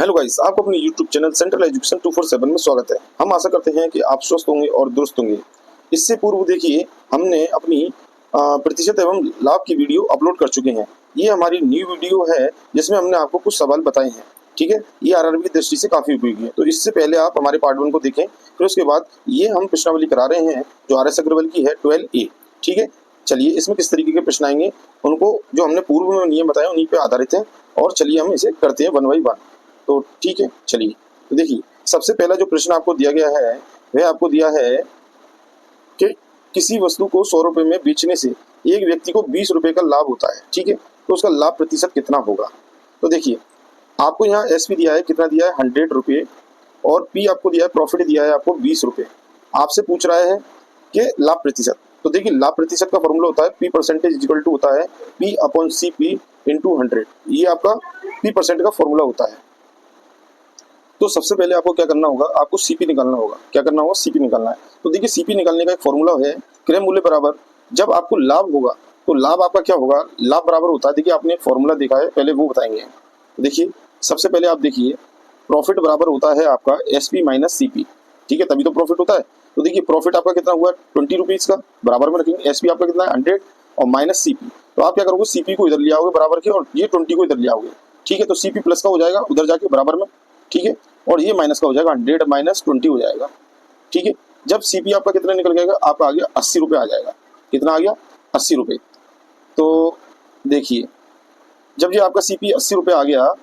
Hello guys, आपको अपने YouTube channel central education 247 में स्वागत है। हम आशा करते हैं कि आप स्वस्थ होंगे और दुरुस्त होंगे। इससे पूर्व देखिए, हमने अपनी प्रतिशत एवं लाभ की वीडियो अपलोड कर चुके हैं। ये हमारी न्यू वीडियो है जिसमें हमने आपको कुछ सवाल बताए हैं। ठीक है, ये आरआरबी की दृष्टि से काफी उपयोगी है। तो इससे पहले आप हमारे पार्ट 1 को देखें, फिर उसके बाद ये हम प्रश्नावली करा रहे हैं जो RS अग्रवाल की है 12A। ठीक है, चलिए इसमें किस तरीके के प्रश्न आएंगे उनको जो हमने पूर्व में नियम बताए उन्हीं पे आधारित है। और चलिए हम इसे करते हैं 1 बाई 1। तो ठीक है, चलिए। तो देखिए, सबसे पहला जो प्रश्न आपको दिया गया है वह आपको दिया है कि किसी वस्तु को 100 रुपए में बेचने से एक व्यक्ति को 20 रुपए का लाभ होता है। ठीक है, तो उसका लाभ प्रतिशत कितना होगा। तो देखिए, आपको यहाँ एसपी दिया है, कितना दिया है 100 रुपये, और पी आपको दिया है, प्रॉफिट दिया है आपको 20 रुपये। आपसे पूछ रहा है कि लाभ प्रतिशत। तो देखिए, लाभ प्रतिशत का फॉर्मूला होता है पी परसेंटेज इक्वल टू होता है P upon C P into 100। ये आपका पी परसेंट का फॉर्मूला होता है। तो सबसे पहले आपको क्या करना होगा, आपको सीपी निकालना होगा। क्या करना होगा, सीपी निकालना है। तो देखिए, सीपी निकालने का एक फॉर्मूला है क्रय मूल्य बराबर, जब आपको लाभ होगा तो लाभ आपका क्या होगा, लाभ बराबर होता है, देखिए आपने फॉर्मूला देखा है, पहले वो बताएंगे। तो देखिए, सबसे पहले आप देखिए, प्रॉफिट बराबर होता है आपका एसपी माइनस सीपी। ठीक है, तभी तो प्रॉफिट होता है। तो देखिए, प्रॉफिट आपका कितना हुआ 20 रुपीज का, बराबर में रखेंगे एसपी आपका कितना है 100 और माइनस सीपी। तो आप क्या करोगे, सीपी को इधर ले आओगे बराबर के, और ये 20 को इधर ले आओगे। ठीक है, तो सीपी प्लस का हो जाएगा उधर जाके बराबर में। ठीक है, और ये माइनस का हो जाएगा 100 माइनस 20 हो जाएगा। ठीक है, जब सीपी आपका कितना निकल जाएगा, आपका आ गया 80 रुपये आ जाएगा। कितना आ गया, 80 रुपये। तो देखिए, जब ये आपका सीपी 80 रुपये आ गया,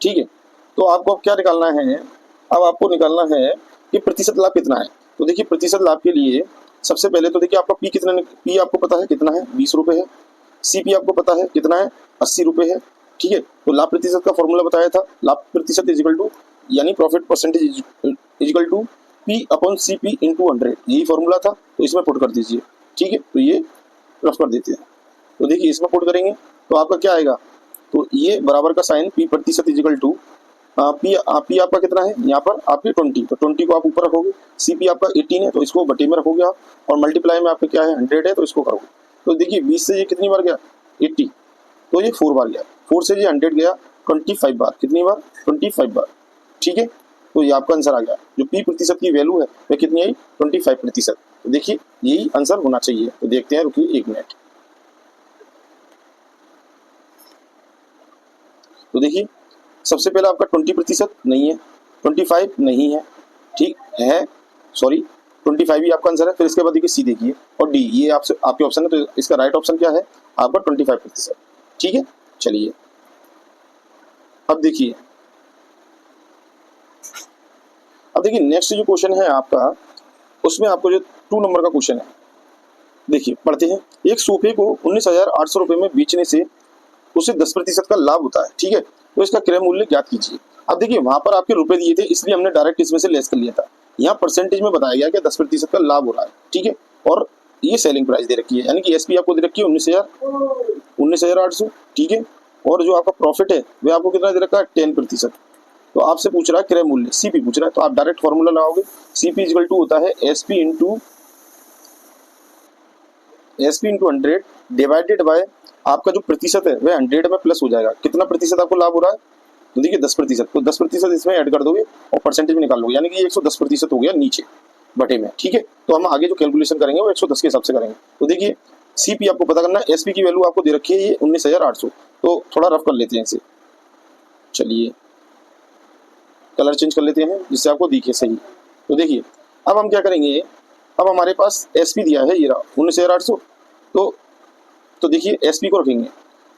ठीक है, तो आपको अब क्या निकालना है, अब आपको निकालना है कि प्रतिशत लाभ कितना है। तो देखिए, प्रतिशत लाभ के लिए सबसे पहले तो देखिए, आपका पी कितना, पी आपको पता है कितना है 20 रुपये है, सीपी आपको पता है कितना है 80 रुपये है। ठीक है, तो लाभ प्रतिशत का फॉर्मूला बताया था, लाभ प्रतिशत इज इक्वल टू यानी profit percentage is equal to P upon C P into 100, यही फॉर्मूला था। तो इसमें पुट कर दीजिए। ठीक है, तो ये रफ कर देते हैं। तो देखिए, इसमें पुट करेंगे तो आपका क्या आएगा, तो ये बराबर का साइन पी प्रतिशत इज इक्वल टू पी आपका कितना है यहाँ पर आपके 20, तो 20 को आप ऊपर रखोगे, सी पी आपका 18 है तो इसको बटे में रखोगे आप, और मल्टीप्लाई में आपका क्या है 100 है तो इसको करोगे। तो देखिए, 20 से ये कितनी बार गया 80, तो ये 4 बार गया, 4 से ये 100 गया 25 बार, कितनी बार 25 बार। ठीक है, तो ये आपका आंसर आ गया। जो पी प्रतिशत की वैल्यू है वह कितनी आई 25%। तो देखिए, यही आंसर होना चाहिए। तो देखते हैं, रुकिए 1 मिनट। तो देखिए, सबसे पहले आपका 20% नहीं है, 25 नहीं है, ठीक है, सॉरी 25 ही आपका आंसर है। फिर इसके बाद देखिए सी देखिए और डी, ये आपसे आपके ऑप्शन है, तो इसका राइट ऑप्शन क्या है आपका 25%। ठीक है, चलिए अब देखिए, नेक्स्ट जो क्वेश्चन है आपका, उसमें आपको जो 2 नंबर का क्वेश्चन है, देखिए पढ़ते हैं। एक सोफे को 19,800 रुपये में बेचने से उसे 10% का लाभ होता है। ठीक है, तो इसका क्रय मूल्य ज्ञात कीजिए। अब देखिए, वहां पर आपके रुपए दिए थे, इसलिए हमने डायरेक्ट इसमें से लेस कर लिया था। यहाँ परसेंटेज में बताया गया कि 10% का लाभ हो रहा है। ठीक है, और ये सेलिंग प्राइस दे रखी है, यानी कि एसपी आपको दे रखी है 19,800। ठीक है, और जो आपका प्रॉफिट है वह आपको कितना दे रखा है 10%। तो आपसे पूछ रहा है क्रय मूल्य, सीपी पूछ रहा है, तो आप डायरेक्ट फॉर्मूला लगाओगे, सीपी इक्वल टू होता है एसपी इंटू 100 डिवाइडेड बाय आपका जो प्रतिशत है वह 100 में प्लस हो जाएगा। कितना प्रतिशत आपको लाभ हो रहा है, तो देखिए 10%, तो 10% इसमें ऐड कर दोगे और परसेंटेज में निकाल लोगे, यानी कि ये 110% हो गया नीचे बटे में। ठीक है, तो हम आगे जो कैलकुलेशन करेंगे वो 110 के हिसाब से करेंगे। तो देखिए, सीपी आपको पता करना है, एसपी की वैल्यू आपको दे रखी है ये 19,800। तो थोड़ा रफ कर लेते हैं इसे, चलिए कलर चेंज कर लेते हैं जिससे आपको दिखे सही। तो देखिए, अब हम क्या करेंगे, अब हमारे पास एसपी दिया है ये रहा 19,800, तो देखिए एसपी को रखेंगे,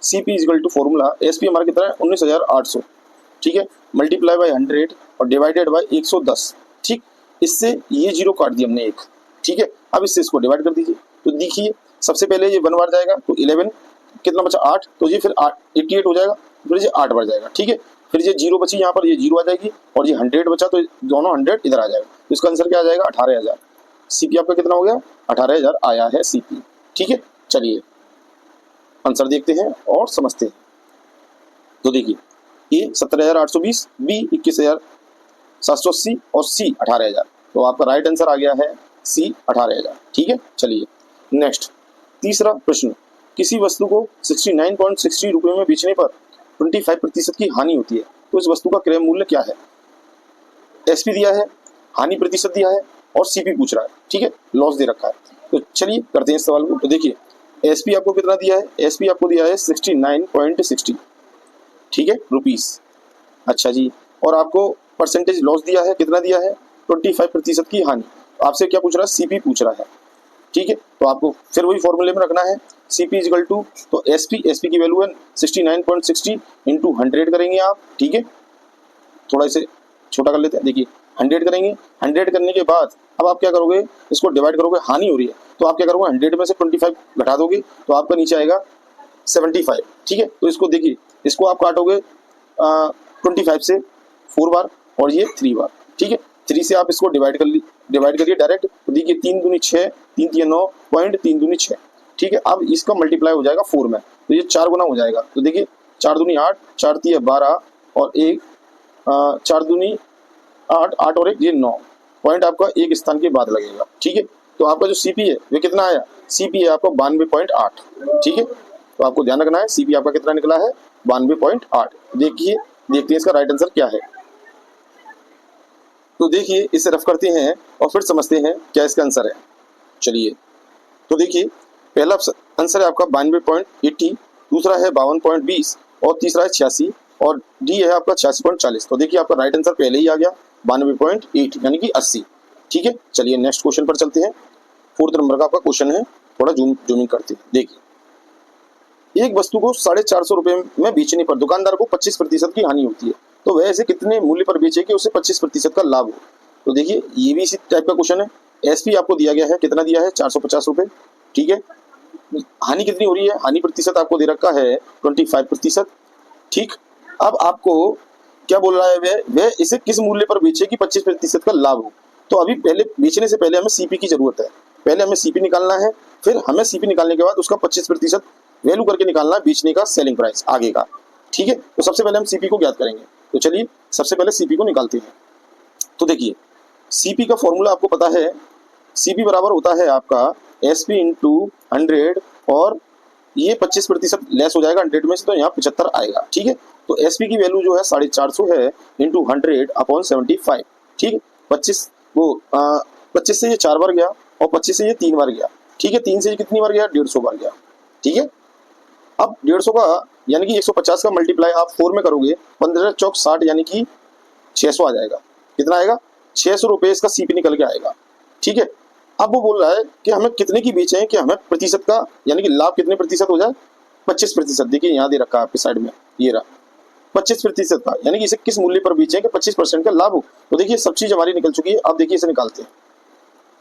CP equal to formula, SP हमारा कितना है 19,800। ठीक है, मल्टीप्लाई बाय 100 और डिवाइडेड बाय 110। ठीक, इससे ये 0 काट दिया हमने एक। ठीक है, अब इससे इसको डिवाइड कर दीजिए। तो देखिए, सबसे पहले ये 1 बार जाएगा तो 11, कितना बचा 8, तो ये फिर 88 हो जाएगा, फिर ये 8 बार जाएगा। ठीक है, फिर ये 0 बची, यहाँ पर ये 0 आ जाएगी, और ये 100 बचा तो दोनों 100 इधर आ जाएगा। तो इसका आंसर क्या आ जाएगा 18,000। सीपी आपका कितना हो गया 18,000 आया है सीपी। ठीक है, चलिए आंसर देखते हैं और समझते हैं। तो देखिए, ए 17,820, बी 21,780 और सी 18,000। तो आपका राइट आंसर आ गया है सी 18,000। ठीक है, चलिए नेक्स्ट तीसरा प्रश्न, किसी वस्तु को 69.60 रुपये में बेचने पर 25% की हानि होती है। तो इस वस्तु का क्रय मूल्य क्या है? एसपी दिया है, हानि प्रतिशत दिया है और सीपी पूछ रहा है। ठीक है, लॉस दे रखा है। तो चलिए करते हैं इस सवाल को। तो देखिए एसपी आपको कितना दिया है? एसपी आपको दिया है 69.60, ठीक है, रुपीस। अच्छा जी, और आपको परसेंटेज लॉस दिया है, कितना दिया है? 25% की हानि। आपसे क्या पूछ रहा है? सीपी पूछ रहा है। ठीक है, तो आपको फिर वही फॉर्मूले में रखना है, सीपी इजिकल टू, तो एसपी की वैल्यू है 69.60 इंटू 100 करेंगे आप। ठीक है, थोड़ा इसे छोटा कर लेते हैं। देखिए 100 करेंगे, 100 करने के बाद अब आप क्या करोगे? इसको डिवाइड करोगे, हानि हो रही है तो आप क्या करोगे? 100 में से 25 घटा दोगे तो आपका नीचे आएगा 75। ठीक है, तो इसको देखिए, इसको आप काटोगे 25 से 4 बार और ये 3 बार। ठीक है, 3 से आप इसको डिवाइड करिए डायरेक्ट। तो देखिए 3 दूनी 6, 3 3 9 पॉइंट, 3 दूनी 6। ठीक है, अब इसका मल्टीप्लाई हो जाएगा 4 में, तो ये 4 गुना हो जाएगा। तो देखिए 4 दूनी 8, 4 3 12 और 1 4 दूनी 8, 8 और 1 ये 9 पॉइंट आपका एक स्थान के बाद लगेगा। ठीक है, तो आपका जो सीपी है वे कितना आया? सीपी है आपका 92.8। ठीक है, तो आपको ध्यान रखना है सीपी आपका कितना निकला है? 92.8। देखिए देखते हैं इसका राइट आंसर क्या है। तो देखिए इसे रफ करते हैं और फिर समझते हैं क्या इसका आंसर है। चलिए, तो देखिए पहला आंसर है आपका 92.80, दूसरा है 52.20 और तीसरा है 86 और डी है आपका 86.40। तो देखिए आपका राइट आंसर पहले ही आ गया 92.8 यानी कि 80। ठीक है, चलिए नेक्स्ट क्वेश्चन पर चलते हैं। 4th नंबर का आपका क्वेश्चन है, थोड़ा जूमिंग करते हैं। देखिए एक वस्तु को 450 रुपए में बेचने पर दुकानदार को 25% की हानि होती है, तो वह इसे कितने मूल्य पर बेचे कि उसे 25% का लाभ हो? तो देखिए ये भी इसी टाइप का क्वेश्चन है। एसपी आपको दिया गया है, कितना दिया है? 450 रुपए। ठीक है, हानि कितनी हो रही है? हानि प्रतिशत आपको दे रखा है 25%। ठीक, अब आपको क्या बोल रहा है? वह इसे किस मूल्य पर बेचे कि 25% का लाभ हो? तो अभी पहले बेचने से पहले हमें सीपी की जरूरत है। पहले हमें सीपी निकालना है, फिर हमें सीपी निकालने के बाद उसका 25% वैल्यू करके निकालना है बेचने का सेलिंग प्राइस आगे का। ठीक है, तो सबसे पहले हम सीपी को ज्ञात करेंगे। तो चलिए सबसे पहले सीपी को निकालते हैं। तो देखिए सीपी का फॉर्मूला आपको पता है, सीपी बराबर होता है आपका एसपी इंटू 100 और ये 25% लेस हो जाएगा 100 में से, तो यहाँ 75 आएगा। ठीक है, तो एसपी की वैल्यू जो है 450 है इंटू 100 अपॉन 75। ठीक है, 25 से ये 4 बार गया और 25 से ये 3 बार गया। ठीक है, 3 से ये कितनी बार गया? 150 बार गया। ठीक है, अब 150 का यानी कि 150 का मल्टीप्लाई आप 4 में करोगे, 15 चौक 60 यानी कि 600 आ जाएगा। कितना आएगा? 600 रुपये इसका सीपी निकल के आएगा। ठीक है, अब वो बोल रहा है कि हमें कितने की बेचे कि हमें प्रतिशत का यानी कि लाभ कितने प्रतिशत हो जाए? 25%। देखिए यहाँ दे रखा है आपकी साइड में, ये रहा 25% का, यानी कि इसे किस मूल्य पर बेचे कि 25% का लाभ हो। तो देखिए सब चीज हमारी निकल चुकी है। अब देखिए इसे निकालते हैं।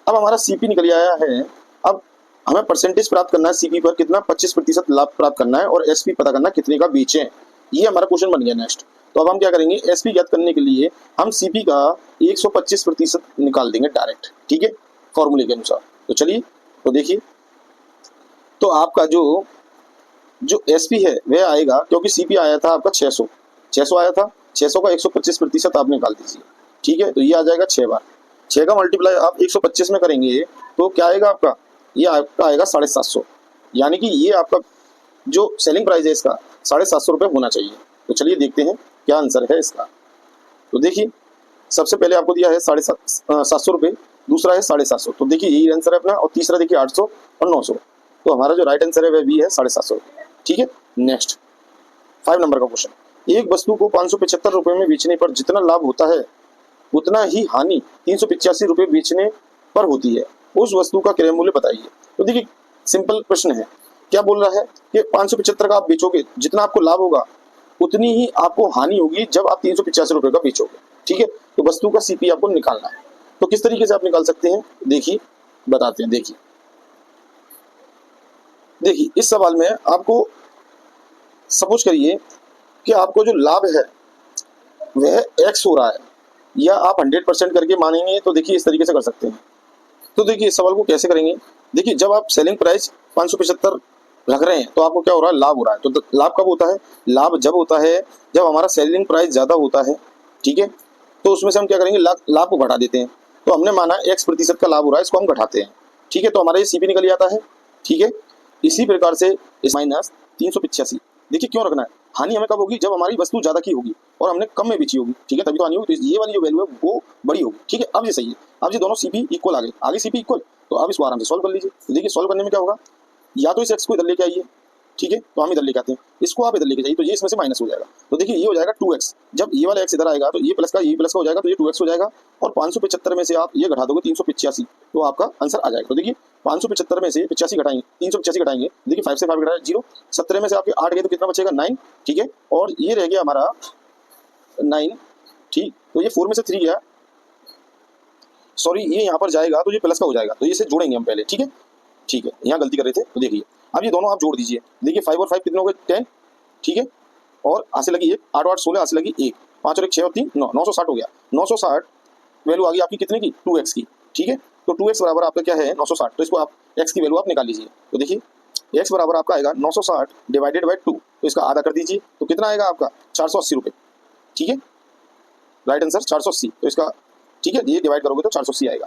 अब हमारा सीपी निकल आया है। अब हमें परसेंटेज प्राप्त करना है सीपी पर, कितना? 25% लाभ प्राप्त करना है और एसपी पता करना कितने का बेचे। ये हमारा क्वेश्चन बन गया नेक्स्ट। तो अब हम क्या करेंगे? एसपी ज्ञात करने के लिए हम सीपी का 125% निकाल देंगे डायरेक्ट। ठीक है, फॉर्मूले के अनुसार। तो चलिए, तो देखिए, तो आपका जो एसपी है वह आएगा, क्योंकि सीपी आया था आपका 600 आया था, 600 का 125% आप निकाल दीजिए। ठीक है, तो ये आ जाएगा 6 बार। 6 का मल्टीप्लाई आप 125 में करेंगे तो क्या आएगा आपका? ये आपका आएगा 750, यानी कि ये आपका जो सेलिंग प्राइस है इसका 750 रुपये होना चाहिए। तो चलिए देखते हैं क्या आंसर है इसका। तो देखिए सबसे पहले आपको दिया है 750 रुपये, दूसरा है 750। तो देखिए यही आंसर है अपना, और तीसरा देखिए 800 और 900। तो हमारा जो राइट आंसर है वह भी है 750 रुपये। ठीक है, नेक्स्ट 5 नंबर का क्वेश्चन। एक वस्तु को 575 रुपये में बेचने पर जितना लाभ होता है उतना ही हानि 385 रुपये बेचने पर होती है, उस वस्तु का क्रय मूल्य बताइए। तो देखिए सिंपल प्रश्न है, क्या बोल रहा है कि 575 का आप बेचोगे, जितना आपको लाभ होगा उतनी ही आपको हानि होगी जब आप 385 रुपये का बेचोगे। ठीक है, तो वस्तु का सीपी आपको निकालना है। तो किस तरीके से आप निकाल सकते हैं देखिए, बताते हैं। देखिए इस सवाल में आपको सपोज करिए कि आपको जो लाभ है वह एक्स हो रहा है, या आप 100% करके मानेंगे तो देखिए इस तरीके से कर सकते हैं। तो देखिए इस सवाल को कैसे करेंगे? देखिए जब आप सेलिंग प्राइस 575 रख रहे हैं तो आपको क्या हो रहा है? लाभ हो रहा है। तो लाभ कब होता है? लाभ जब होता है जब हमारा सेलिंग प्राइस ज़्यादा होता है। ठीक है, तो उसमें से हम क्या करेंगे? लाभ को घटा देते हैं। तो हमने माना X% का लाभ हो रहा है, इसको हम घटाते हैं। ठीक है, तो हमारा ये सीपी निकल आता है। ठीक है, इसी प्रकार से इस माइनस 385, देखिए क्यों रखना है? हानि हमें कब होगी, जब हमारी वस्तु ज्यादा की होगी और हमने कम में बेची होगी, ठीक है, तभी तो हानि होगी। तो ये वाली जो वैल्यू है वो बड़ी होगी, ठीक है। अब ये सही है, अब ये दोनों सीपी इक्वल आ गए, आगे सीपी इक्वल, तो अब इसको आराम से सॉल्व कर लीजिए। तो देखिए सॉल्व करने में क्या होगा, या तो इस एक्स को इधर लेके आइए, ठीक है, तो हम इधर लेके आते हैं, इसको आप इधर लेके जाइए, तो ये इसमें से माइनस हो जाएगा। तो देखिए ये हो जाएगा 2x, जब ये वाला x इधर आएगा तो ये प्लस का हो जाएगा, तो ये 2x हो जाएगा। और 575 में से आप ये घटा दोगे 385, तो आपका आंसर आ जाएगा। तो देखिए 575 में से 85 घटाएंगे, 385 घटाएंगे, देखिए 5 से 5 घटाया 0, 17 में से आपके 8 गए तो कितना बचेगा 9, ठीक है, और ये रह गया हमारा 9, ठीक। तो ये 4 में से 3 गया, सॉरी ये यहाँ पर जाएगा तो ये प्लस का हो जाएगा, तो इसे जोड़ेंगे हम पहले, ठीक है, ठीक है, यहाँ गलती कर रहे थे। तो देखिए अब ये दोनों आप जोड़ दीजिए, देखिए 5 और 5 कितने हो गए 10, ठीक है, और हाथ से लगी 1, 8 और 8 16, हाथ से लगी 1, 5 और 1 6 और 3 9, 960 हो गया। 960 वैल्यू आ गई आपकी कितने की, 2x की, ठीक है। तो 2x बराबर आपका क्या है 960, तो इसको आप x की वैल्यू आप निकाल लीजिए। तो देखिए x बराबर आपका आएगा 960 डिवाइडेड बाई 2, तो इसका आधा कर दीजिए, तो कितना आएगा आपका 480 रुपये, ठीक है, राइट आंसर 480। तो इसका ठीक है, ये डिवाइड करोगे तो 480 आएगा।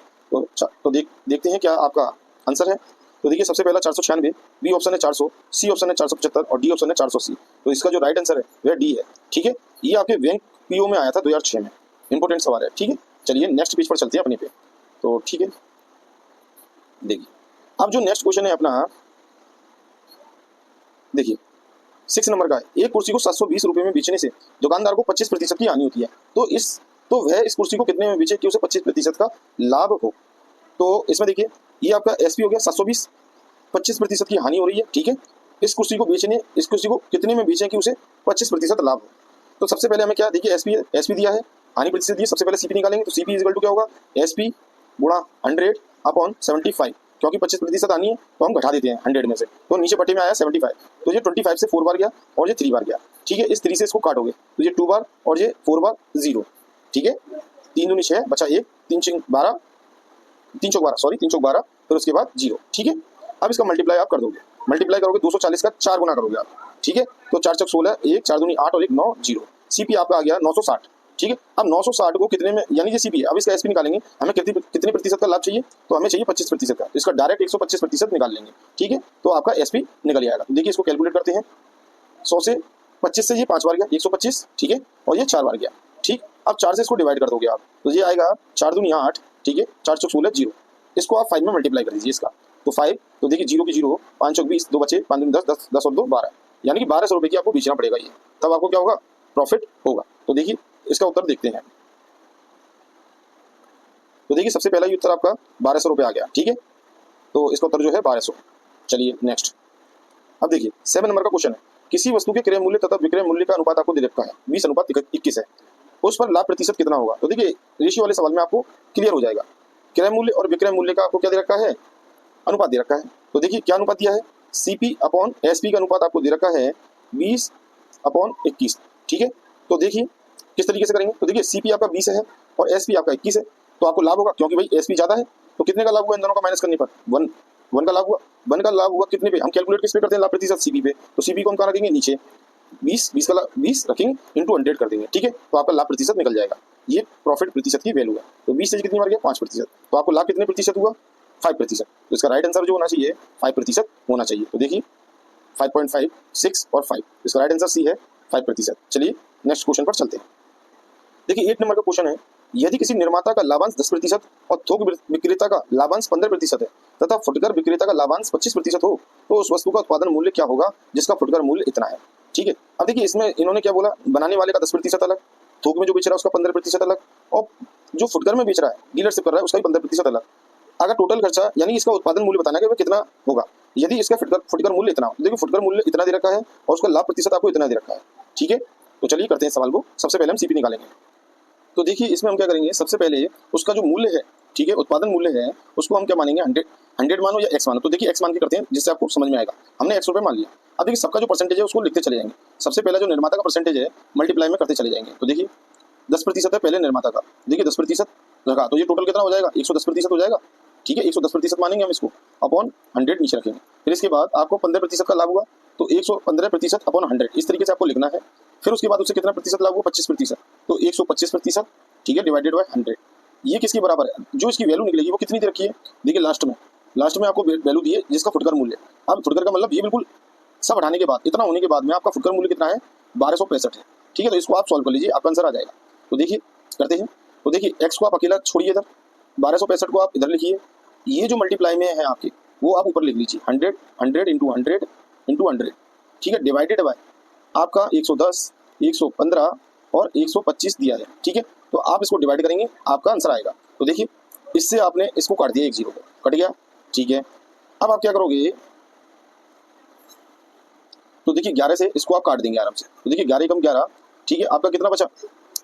तो देखते हैं क्या आपका आंसर है। तो देखिए सबसे पहला 496, बी ऑप्शन है 400, सी ऑप्शन है 475 और डी ऑप्शन है 480। तो इसका जो राइट आंसर है वह डी है, ठीक है। ये आपके बैंक पीओ में आया था 2006 में, इंपोर्टेंट सवाल है, ठीक है। चलिए नेक्स्ट पेज पर चलते हैं अपने पे। तो ठीक है, देखिए अब जो नेक्स्ट क्वेश्चन है अपना, देखिए 6 नंबर का है, एक कुर्सी को 720 रुपये में बेचने से दुकानदार को 25% की हानि होती है, तो वह इस कुर्सी को कितने में बेचे कि उसे 25% का लाभ हो। तो इसमें देखिए ये आपका एसपी हो गया 720, 25% की हानि हो रही है, ठीक है। इस कुर्सी को कितने में बेचें कि उसे 25% लाभ हो। तो सबसे पहले हमें क्या, देखिए एसपी दिया है, हानि प्रतिशत दिया, सबसे पहले सीपी निकालेंगे। तो सीपी इक्वल टू क्या होगा, एसपी गुणा 100 अपॉन 75, क्योंकि 25% आनी है तो हम घटा देते हैं 100 में से, तो नीचे पट्टी में आया 75, तो ये 25 से 4 बार गया और ये 3 बार गया, ठीक है। इस 3 से इसको काटोगे तो ये 2 बार और ये 4 बार 0, ठीक है। 3 दूनी 6 बचा 1, 3 चौक 12, 3 चौक 12, फिर उसके बाद 0, ठीक है। अब इसका मल्टीप्लाई आप कर दोगे, मल्टीप्लाई करोगे 240 का 4 गुना करोगे आप, ठीक है। तो 4 चौक 16, 1 4 दूनी 8 और 1 9 0, सीपी आपका आ गया 960, ठीक है। अब 960 को कितने में, यानी ये सीपी है, अब इसका एसपी निकालेंगे, हमें कितने प्रतिशत का लाभ चाहिए, तो हमें चाहिए 25% का, तो इसका डायरेक्ट 125% निकाल लेंगे, ठीक है। तो आपका एसपी निकल जाएगा। तो देखिए इसको कैलकुलेट करते हैं, 100 से 25 से ये 5 बार गया 125, ठीक है, और ये 4 बार गया, ठीक। अब 4 से इसको डिवाइड कर दोगे आप, तो ये आएगा 4 दूनी 8, ठीक है, 4 चौक 16 0, इसको आप 5 में मल्टीप्लाई कर दीजिए इसका, तो 5, तो देखिए 0 की 0, 5 चौक 20, 2 बचे, 5 दूनी 10, 10 और 2 12, यानी कि 1200 रुपये की आपको बेचना पड़ेगा ये, तब आपको क्या होगा, प्रॉफिट होगा। तो देखिए इसका उत्तर देखते हैं। तो देखिए सबसे पहला ये उत्तर आपका 1200 रुपये आ गया, ठीक है। तो इसका उत्तर जो है 1200। चलिए नेक्स्ट, अब देखिए 7 नंबर का क्वेश्चन है, किसी वस्तु के क्रय मूल्य तथा विक्रय मूल्य का अनुपात आपको दे रखा है 20:21 है, उस पर लाभ प्रतिशत कितना होगा। तो देखिए रेशियो वाले सवाल में आपको क्लियर हो जाएगा, क्रय मूल्य और विक्रय मूल्य का आपको क्या दे रखा है, अनुपात दे रखा है। तो देखिए क्या अनुपात दिया है, सीपी अपॉन एसपी का अनुपात आपको दे रखा है 20:21, ठीक है। तो देखिए किस तरीके से करेंगे, तो देखिए सीपी आपका 20 है और एसपी आपका 21 है, तो आपको लाभ होगा, क्योंकि भाई एसपी ज्यादा है, तो कितने का लाभ हुआ इन दोनों का माइनस करने पर 1 का लाभ हुआ, 1 का लाभ हुआ कितने पे, हम कैलकुलेट किस पे करते हैं, लाभ प्रतिशत सीपी पे, तो सीपी को हम कहाँ रखेंगे, नीचे 20 का लाभ 20 रखेंगे इंटू 100 कर देंगे, ठीक है। तो आपका लाभ प्रतिशत निकल जाएगा, ये प्रॉफिट प्रतिशत की वैल्यू है। तो 20 से कितनी बार गया 5%, तो आपको लाभ कितने प्रतिशत हुआ 5%, तो इसका राइट आंसर जो होना चाहिए 5% होना चाहिए। तो देखिए 5.5, 6 और 5, इसका राइट आंसर सी है 5%। चलिए नेक्स्ट क्वेश्चन पर चलते हैं। देखिए 8 नंबर का क्वेश्चन है, यदि किसी निर्माता का लाभांश 10% और थोक विक्रेता का लाभांश 15% है तथा फुटकर विक्रेता का लाभांश 25% हो, तो उस वस्तु का उत्पादन मूल्य क्या होगा जिसका फुटकर मूल्य इतना है, ठीक है। अब देखिए इसमें इन्होंने क्या बोला, बनाने वाले का 10% अलग, थोक में जो बेच रहा है उसका 15% अलग, और जो फुटकर में बेच रहा है डीलरशिप कर रहा है उसका 15% अलग। अगर टोटल खर्चा यानी इसका उत्पादन मूल्य बताना है कि वह कितना होगा, यदि इसका फुटकर मूल्य इतना हो, देखिए फुटकर मूल्य इतना दे रखा है और उसका लाभ प्रतिशत आपको इतना दे रखा है, ठीक है। तो चलिए करते हैं सवाल को, सबसे पहले हम सीपी निकालेंगे। तो देखिए इसमें हम क्या करेंगे, सबसे पहले उसका जो मूल्य है, ठीक है, उत्पादन मूल्य है, उसको हम क्या मानेंगे 100 मानो या x मानो। तो देखिए x मान के करते हैं जिससे आपको समझ में आएगा, हमने x रुपये मान लिया। अब देखिए सबका जो परसेंटेज है उसको लिखते चले जाएंगे, सबसे पहला जो निर्माता का परसेंटेज है मल्टीप्लाई में करते चले जाएंगे। तो देखिए 10% है पहले निर्माता का, देखिए 10% लगा, तो ये टोटल कितना हो जाएगा 110% हो जाएगा, ठीक है। 110% मानेंगे हम इसको, अपॉन 100 नीचे रखेंगे। फिर इसके बाद आपको 15% का लाभ हुआ, तो 115% अपॉन 100, इस तरीके से आपको लिखना है। फिर उसके बाद उससे कितना प्रतिशत लाभ हुआ 25%, तो 125%, ठीक है, डिवाइडेड बाय 100। ये किसके बराबर है, जो इसकी वैल्यू निकलेगी वो कितनी दे रखी है, देखिए लास्ट में आपको वैल्यू दी है जिसका फुटकर मूल्य। अब फुटकर का मतलब ये बिल्कुल सब हटाने के बाद, इतना होने के बाद में आपका फुटकर मूल्य कितना है 1265 है। ठीक है, तो इसको आप सॉल्व कर लीजिए, आपका आंसर आ जाएगा। तो देखिए करते हैं। तो देखिए एक्स को आप अकेला छोड़िए, इधर 1265 को आप इधर लिखिए, ये जो मल्टीप्लाई में है आपके वो आप ऊपर लिख लीजिए 100 100 इंटू 100 इंटू 100। ठीक है, डिवाइडेड बाय आपका 110 115 और 125 दिया है। ठीक है, तो आप इसको डिवाइड करेंगे, आपका आंसर आएगा। तो देखिए इससे आपने इसको काट दिया, 1 0 कट गया। ठीक है, अब आप क्या करोगे, तो देखिए 11 से इसको आप काट देंगे आराम से। तो देखिए 11 कम 11, ठीक है, आपका कितना बचा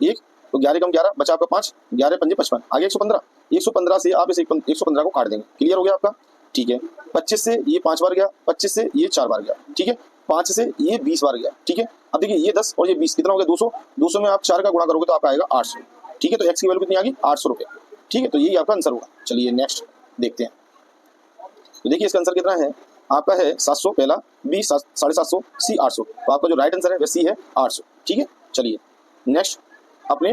1, तो 11 कम 11 बचा आपका 5, 11 पंजे 55, आगे 115, 115 से आप इस 115 को काट देंगे। क्लियर हो गया आपका। ठीक है, 25 से ये 5 बार गया, 25 से ये 4 बार गया। ठीक है, 5 से ये 20 बार गया। ठीक है, अब देखिए ये 10 और ये 20 कितना हो गया 200, 200 में आप 4 का गुणा करोगे तो आपका आएगा 800। ठीक है, तो एक्स की वैल्यू कितनी आ गई 800 रुपये। ठीक है, तो यही आपका आंसर होगा। चलिए नेक्स्ट देखते हैं। तो देखिए इसका आंसर कितना है, आपका है 700 पहला, बी 750, सी 800। तो आपका जो राइट आंसर है वह सी है 800। ठीक है, चलिए नेक्स्ट अपने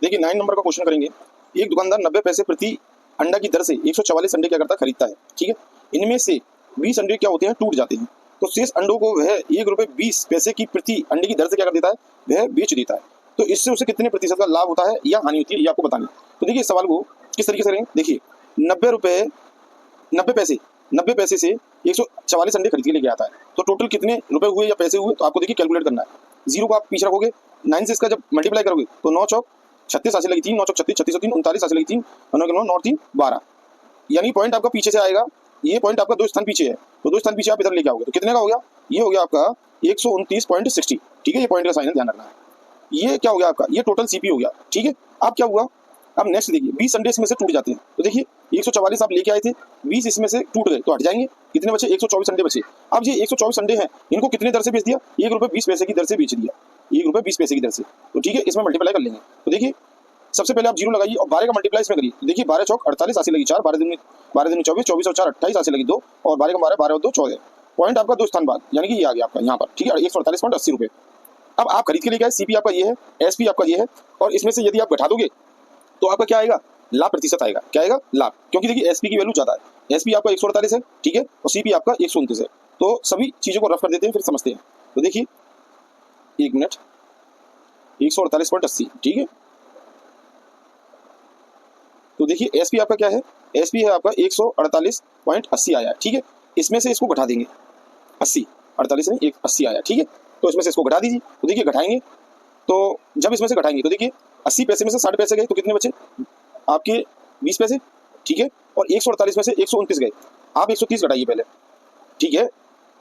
देखिए 9 नंबर का क्वेश्चन करेंगे। एक दुकानदार 90 पैसे प्रति अंडा की दर से 144 अंडे क्या करता है, खरीदता है। ठीक है, इनमें से 20 अंडे क्या होते हैं, टूट जाते हैं। तो शेष अंडों को वह 1 रुपये 20 पैसे की प्रति अंडे की दर से क्या कर देता है, वह बेच देता है। तो इससे उसे कितने प्रतिशत का लाभ होता है या हानि होती है, ये आपको बताना है। तो देखिए इस सवाल को किस तरीके से करेंगे, देखिए 90 पैसे से 144 अंडे खरीद के लेके आता है, तो टोटल कितने रुपए हुए या पैसे हुए, तो आपको देखिए कैलकुलेट करना है। 0 को आप पीछे रखोगे, 9 से इसका जब मल्टीप्लाई करोगे तो 9 चौक 36 आसे लगी 3, 9 चौक 36, 36 3 39 आसे लगी 3, 9 3 12, यानी पॉइंट आपका पीछे से आएगा। ये पॉइंट आपका 2 स्थान पीछे है, तो 2 स्थान पीछे आप इधर लेके आओगे तो कितने का हो गया, ये हो गया आपका 129.60। ठीक है, ये पॉइंट का साइन है, ध्यान रखना है। ये क्या हो गया आपका, ये टोटल सीपी हो गया। ठीक है, अब क्या हुआ, अब नेक्स्ट देखिए 20 अंडे इसमें से टूट जाते हैं। तो देखिए 144 आप लेके आए थे, 20 इसमें से टूट गए तो हट जाएंगे, कितने बचे 124 अंडे बचे। अब ये 124 अंडे हैं, इनको कितने दर से बेच दिया, 1 रुपये 20 पैसे की दर से बेच दिया, 1 रुपये 20 पैसे की दर से। तो ठीक है, इसमें मल्टीप्लाई कर लेंगे। तो देखिए सबसे पहले आप 0 लगाइए और 12 का मल्टीप्लाई इसमें करिए। तो देखिए 12 चौक 48 आसे लगी 4, 12 दिन 24, 24 और 4 28 आसे लगी 2, और 12 का 12, 12 और 2 14। पॉइंट आपका 2 स्थान बाद, यानी कि ये आ गया आपका यहाँ पर। ठीक है, 148.80 रुपये। अब आप खरीद के लेके आए, सीपी आपका ये है, एसपी आपका ये है, और इसमें से यदि आप घटा दोगे तो आपका क्या आएगा, लाभ प्रतिशत आएगा। क्या आएगा, लाभ, क्योंकि देखिए एसपी की वैल्यू ज्यादा है। एसपी आपका 148 है, ठीक है, और सीपी आपका 129 है। तो सभी चीजों को रफ कर देते हैं, फिर समझते हैं। तो देखिए 1 मिनट, 148.80, ठीक है। तो देखिए एसपी आपका क्या है, एसपी है आपका 148.80 आया। ठीक है, इसमें से इसको घटा देंगे 80, 48 नहीं 80 आया। ठीक है, तो इसमें से इसको घटा दीजिए। तो देखिए घटाएंगे, तो जब इसमें से घटाएंगे तो देखिए 80 पैसे में से 60 पैसे गए तो कितने बचे आपके 20 पैसे। ठीक है, और 148 में से 129 गए, आप 130 घटाइए पहले। ठीक है,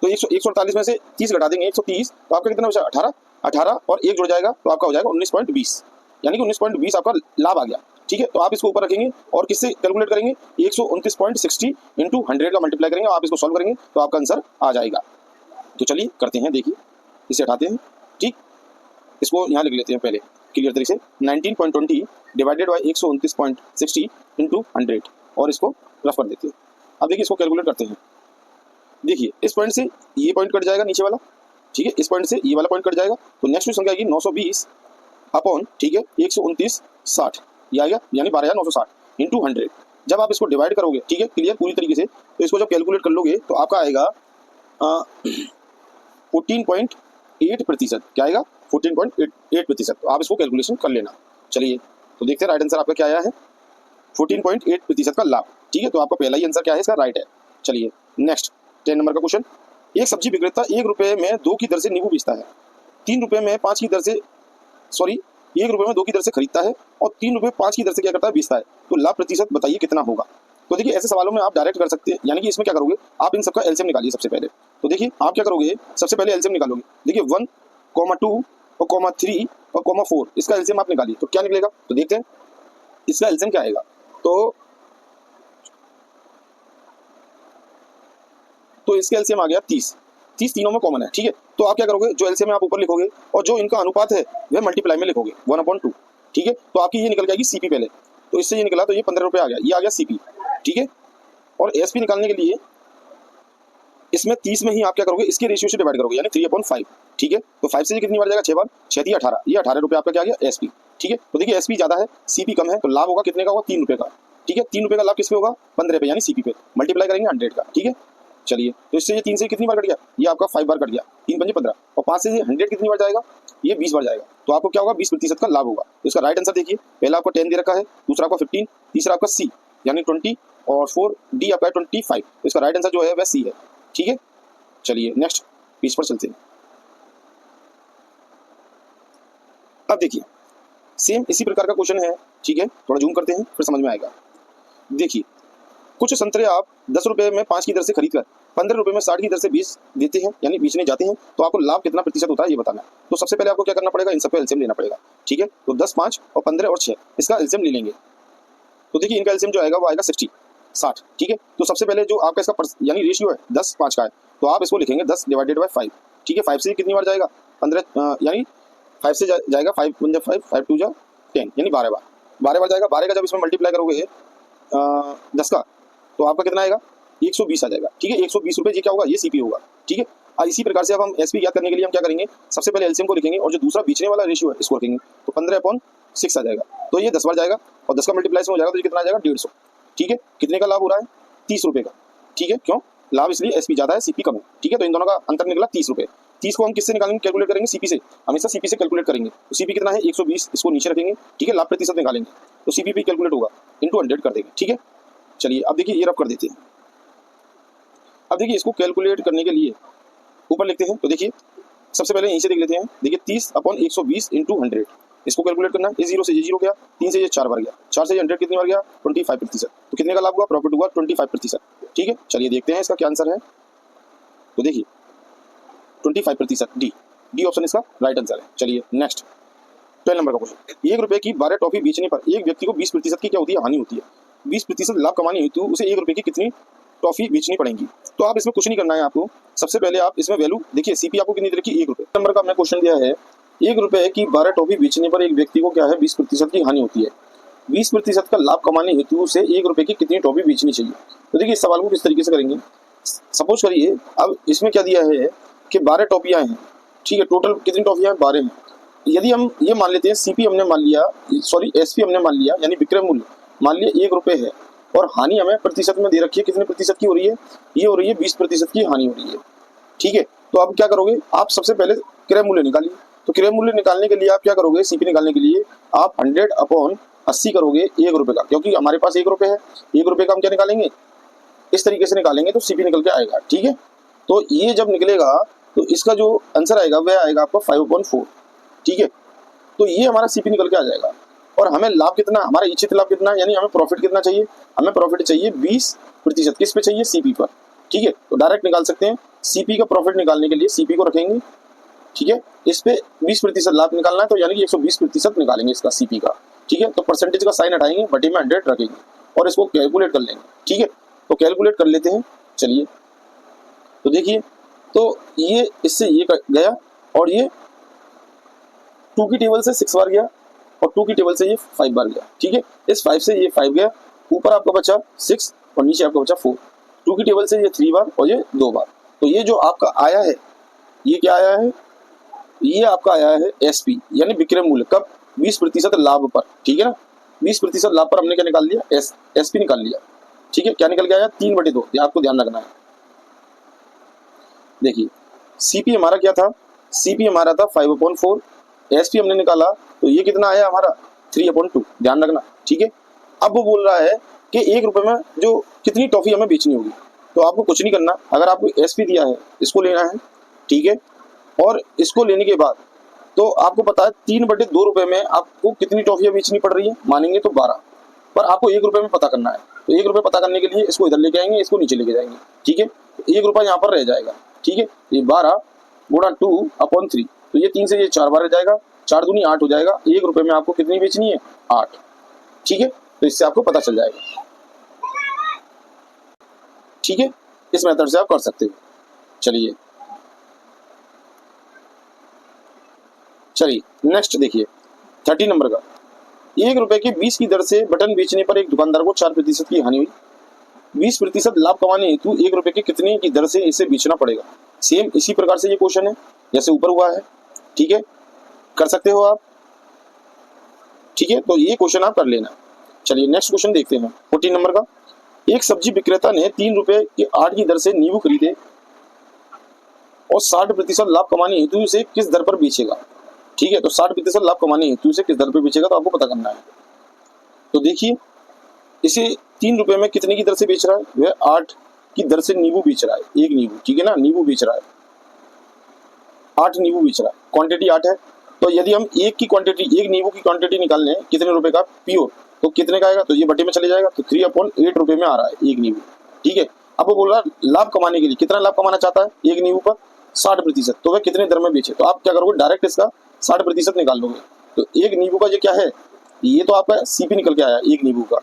तो 148 में से 30 घटा देंगे 130, तो आपका कितना बचा 18, 18 और 1 जुड़ जाएगा तो आपका हो जाएगा 19.20, यानी कि 19.20 आपका लाभ आ गया। ठीक है, तो आप इसको ऊपर रखेंगे और किससे कैलकुलेट करेंगे, 129.60 इंटू 100 का मल्टीप्लाई करेंगे, आप इसको सॉल्व करेंगे तो आपका आंसर आ जाएगा। तो चलिए करते हैं, देखिए इसे हटाते हैं। ठीक, इसको यहाँ लिख लेते हैं पहले क्लियर तरीके से, 19.20 डिवाइडेड बाई 129.60 इंटू 100, और इसको रफ कर देते हैं। अब देखिए इसको कैलकुलेट करते हैं। देखिए इस पॉइंट से ये पॉइंट कट जाएगा नीचे वाला, ठीक है, इस पॉइंट से ये वाला पॉइंट कट जाएगा, तो नेक्स्ट संख्या आएगी 920 अपॉन, ठीक है, 129.60, ये आ गया, यानी 12,960 इंटू 100। जब आप इसको डिवाइड करोगे, ठीक है, क्लियर पूरी तरीके से, तो इसको जब कैलकुलेट कर लोगे तो आपका आएगा 14.8%। क्या आएगा, 14.8%। तो आप इसको कैलकुलेशन कर लेना। चलिए तो देखते हैं राइट आंसर आपका क्या आया है, 14.8% का लाभ। ठीक है, तो आपका पहला ही आंसर क्या है इसका, राइट है। चलिए नेक्स्ट 10 नंबर का क्वेश्चन। एक सब्जी विक्रेता 1 रुपये में 2 की दर से नींबू बेचता है, 3 रुपये में 5 की दर से 1 रुपये में 2 की दर से खरीदता है और 3 रुपये 5 की दर से क्या करता है, बेचता है। तो लाभ प्रतिशत बताइए कितना होगा। तो देखिए ऐसे सवालों में आप डायरेक्ट कर सकते हैं, यानी कि इसमें क्या करोगे, आप इन सबका एलसीएम निकालिए सबसे पहले। तो देखिए आप क्या करोगे, सबसे पहले एलसीएम निकालोगे। देखिए 1, 2 और 3 और 4, इसका एलसीएम आप निकालिए तो क्या निकलेगा। तो देखते हैं इसका एलसीएम क्या आएगा। तो इसका एलसीएम आ गया 30, 30 तीनों में कॉमन है। ठीक है, तो आप क्या करोगे, जो एलसीएम है आप ऊपर लिखोगे और जो इनका अनुपात है वह मल्टीप्लाई में लिखोगे 1/2। ठीक है, तो आपकी ये निकल जाएगी सीपी पहले, तो इससे ये निकला तो ये 15 रुपये आ गया, ये आ गया सीपी। ठीक है, और एसपी निकालने के लिए इसमें 30 में ही आप क्या करोगे, इसके रेशियो से डिवाइड करोगे, यानी 3/5। ठीक है, तो 5 से ये कितनी बार जाएगा, 6 बार, 6 × 18, ये 18 रुपये आपका क्या आ गया, एसपी। ठीक है, तो देखिए एसपी ज्यादा है, सीपी कम है, तो लाभ होगा कितने का होगा, 3 रुपये का। ठीक है, 3 रुपये का लाभ किस पे होगा, 15 पे, यानी सीपी पे। मल्टीप्लाई करेंगे 100 का। ठीक है, चलिए, तो इससे ये 3 से कितनी बार कट गया, ये आपका 5 बार कट गया, 3 पंजे 15, और 5 से ये 100 कितनी बार जाएगा, ये 20 बार जाएगा। तो आपको क्या होगा, 20% का लाभ होगा। तो इसका राइट आंसर देखिए, पहला आपको 10 दे रखा है, दूसरा आपका 15, तीसरा आपका सी यानी 20, और 4 डी आपका 25। तो इसका राइट आंसर जो है वह सी है। ठीक है, चलिए नेक्स्ट पेज पर चलते हैं। अब देखिए सेम इसी प्रकार का क्वेश्चन है। ठीक है, थोड़ा जूम करते हैं फिर समझ में आएगा। देखिए, कुछ संतरे आप 10 रुपए में 5 की दर से खरीद कर 15 रुपए में 60 की दर से बेच देते हैं, यानी बेचने जाते हैं, तो आपको लाभ कितना प्रतिशत होता है ये बताना है। तो सबसे पहले आपको क्या करना पड़ेगा, इन सबका एलसीएम लेना पड़ेगा। ठीक है, तो 10, 5 और 15 और 6 इसका एलसीएम ले लेंगे। तो देखिए इनका एलसीएम जो आएगा वो आएगा 60। ठीक है, तो सबसे पहले जो आपका इसका यानी रेशियो है 10, 5 का है, तो आप इसको लिखेंगे 10 डिवाइडेड बाय 5। ठीक है, 5 से कितनी बार जाएगा, 15, यानी 5 से जाएगा 5 × 5, 5 × 2 = 10, यानी 12 बार। 12 बार जाएगा। 12 का जब इसमें मल्टीप्लाई करोगे 10 का, तो आपका कितना आएगा, 120 आ जाएगा। ठीक है, 120 रुपये ये क्या होगा, ये सीपी होगा। ठीक है, और इसी प्रकार से अब हम एसपी याद करने के लिए हम क्या करेंगे, सबसे पहले एलसीएम को लिखेंगे और जो दूसरा बेचने वाला रेशियो है इसको रखेंगे, तो 15/6 आ जाएगा। तो ये 10 बार जाएगा और 10 का मल्टीप्लाई हो जाएगा, तो ये कितना आ जाएगा, 150। ठीक है, कितने का लाभ हो रहा है, 30 रुपये का। ठीक है, क्यों, लाभ इसलिए एसपी ज़्यादा है, सीपी कम है। ठीक है, तो इन दोनों का अंतर निकला 30 रुपये। 30 को हम किससे निकालेंगे, कैलकुलेट करेंगे, सीपी से, हमेशा सीपी से कैलकुलेट करेंगे। तो सीपी कितना है, 120, इसको नीचे रखेंगे। ठीक है, लाभ प्रतिशत निकालेंगे, तो सीपी कैलकुलेट होगा, इंटू 100 कर देंगे। ठीक है, चलिए अब देखिए ये रब कर देते हैं। अब देखिए इसको कैलकुलेट करने के लिए ऊपर लिखते हैं, तो देखिए सबसे पहले यहीं से देख लेते हैं। देखिए 30/120 × 100, इसको कैलकुलेट करना है। ये 0 से ये 0 गया, 3 से ये 4 बार गया, 4 से ये 100 कितनी बार गया, 25%। तो कितने का लाभ हुआ, प्रॉफिट हुआ 25%। ठीक है, चलिए देखते हैं इसका क्या आंसर है। तो देखिए 25%, डी ऑप्शन इसका राइट आंसर है। चलिए नेक्स्ट 12 नंबर का क्वेश्चन। 1 रुपये की 12 टॉफी बेचने पर एक व्यक्ति को 20% की क्या होती है, हानि होती है। 20% लाभ कमाने हेतु उसे 1 रुपये की कितनी टॉफी बेचनी पड़ेगी। तो आप इसमें कुछ नहीं करना है आपको, सबसे पहले आप इसमें वैल्यू देखिए, सीपी आपको कितनी दे रखी है, 1 रुपये। नंबर का हमने क्वेश्चन दिया है, 1 रुपये की 12 टॉफी बेचने पर एक व्यक्ति को क्या है, 20% की हानि होती है। 20% का लाभ कमाने हेतु उसे 1 रुपये की कितनी टॉफी बेचनी चाहिए। तो देखिए इस सवाल को किस तरीके से करेंगे, सपोज करिए अब इसमें क्या दिया है कि 12 टॉफियाँ हैं। ठीक है, टोटल कितनी टॉफियाँ हैं, 12 हैं। यदि हम ये मान लेते हैं, सीपी हमने मान लिया, सॉरी एसपी हमने मान लिया, यानी विक्रय मूल्य मान लिया 1 रुपये है, और हानि हमें प्रतिशत में दे रखी है, कितने प्रतिशत की हो रही है, ये हो रही है 20% की हानि हो रही है। ठीक है, तो आप क्या करोगे, आप सबसे पहले क्रय मूल्य निकालिए। तो क्रय मूल्य निकालने के लिए आप क्या करोगे, सीपी निकालने के लिए आप 100/80 करोगे 1 रुपये का, क्योंकि हमारे पास 1 रुपये है। 1 रुपये का हम क्या निकालेंगे, इस तरीके से निकालेंगे तो सीपी निकल के आएगा। ठीक है, तो ये जब निकलेगा तो इसका जो आंसर आएगा वह आएगा आपका 5/4। ठीक है, तो ये हमारा सीपी निकल के आ जाएगा। और हमें लाभ कितना, हमारा इच्छित लाभ कितना, यानी हमें प्रॉफिट कितना चाहिए, हमें प्रॉफिट चाहिए 20%। किस पे चाहिए, सीपी पर। ठीक है, तो डायरेक्ट निकाल सकते हैं। सीपी का प्रॉफिट निकालने के लिए सीपी को रखेंगे। ठीक है, इस पे 20% लाभ निकालना है, तो यानी कि 120% निकालेंगे इसका सीपी का। ठीक है, तो परसेंटेज का साइन हटाएंगे, बटे में 100 रखेंगे और इसको कैलकुलेट कर लेंगे। ठीक है, तो कैलकुलेट कर लेते हैं। चलिए तो देखिए, तो ये इससे ये गया, और ये 2 की टेबल से 6 बार गया, और 2 की टेबल से ये 5 बार गया। ठीक है, इस 5 से ये 5 गया, ऊपर आपका बचा 6 और नीचे आपका बचा 4। 2 की टेबल से ये 3 बार और ये 2 बार। तो ये जो आपका आया है, ये क्या आया है, ये आपका आया है एसपी, यानी विक्रय मूल्य। कब, 20% लाभ पर। ठीक है ना, 20% लाभ पर हमने क्या निकाल लिया, एसपी निकाल लिया। ठीक है, क्या निकल के आया, 3/2। आपको ध्यान रखना है। देखिए सीपी हमारा क्या था, सीपी हमारा था 5/4, एसपी हमने निकाला तो ये कितना आया हमारा, 3/2। ध्यान रखना। ठीक है, अब वो बोल रहा है कि 1 रुपये में जो कितनी टॉफी हमें बेचनी होगी। तो आपको कुछ नहीं करना, अगर आपको एसपी दिया है इसको लेना है। ठीक है, और इसको लेने के बाद तो आपको पता है 3/2 रुपये में आपको कितनी टॉफियाँ बेचनी पड़ रही है, मानेंगे तो 12, पर आपको 1 रुपये में पता करना है। तो 1 रुपये पता करने के लिए इसको इधर लेके आएंगे, इसको नीचे लेके जाएंगे। ठीक है, 1 रुपया यहाँ पर रह जाएगा। ठीक है, ये 12 गुणा 2/3, तो ये 3 से ये 4 बार रह जाएगा, 4 दूनी 8 हो जाएगा। 1 रुपये में आपको कितनी बेचनी है, 8। ठीक है, तो इससे आपको पता चल जाएगा। ठीक है, इस मेथड से आप कर सकते हो। चलिए नेक्स्ट देखिए 30 नंबर का। 1 रुपये के 20 की दर से बटन बेचने पर एक दुकानदार को 4% की हानि हुई। 20% लाभ कमाने हेतु 1 रुपये के कितने की दर से इसे बेचना पड़ेगा। सेम इसी प्रकार से ये क्वेश्चन है जैसे ऊपर हुआ है। ठीक है, कर सकते हो आप। ठीक है, तो ये क्वेश्चन आप कर लेना। चलिए नेक्स्ट क्वेश्चन देखते हैं 14 नंबर का। एक सब्जी विक्रेता ने 3 रुपए के 8 की दर से नींबू खरीदे और 60% लाभ कमाने हेतु इसे किस दर पर बेचेगा। ठीक है, तो 60% लाभ कमाने हेतु इसे किस दर पर बेचेगा, तो आपको पता करना है। तो देखिए, इसे 3 रुपए में कितने की दर से बेच रहा है, वह 8 की दर से नींबू बेच रहा है, एक नींबू, ठीक है ना, नींबू बेच रहा है, 8 नींबू बेच रहा है, क्वांटिटी 8 है। तो यदि हम एक नींबू की क्वांटिटी निकाल लें कितने रुपए का प्योर, तो कितने का आएगा, तो ये बटे में चले जाएगा, तो 3/8 रुपए में आ रहा है एक नींबू। ठीक है, अब वो बोल रहा है लाभ कमाने के लिए, कितना लाभ कमाना चाहता है एक नींबू पर, 60%, तो वह कितने दर में बेचे। तो आप क्या करोगे, डायरेक्ट इसका 60% निकाल लोगे। तो एक नींबू का ये क्या है, ये तो आपका सीपी निकल के आया एक नींबू का।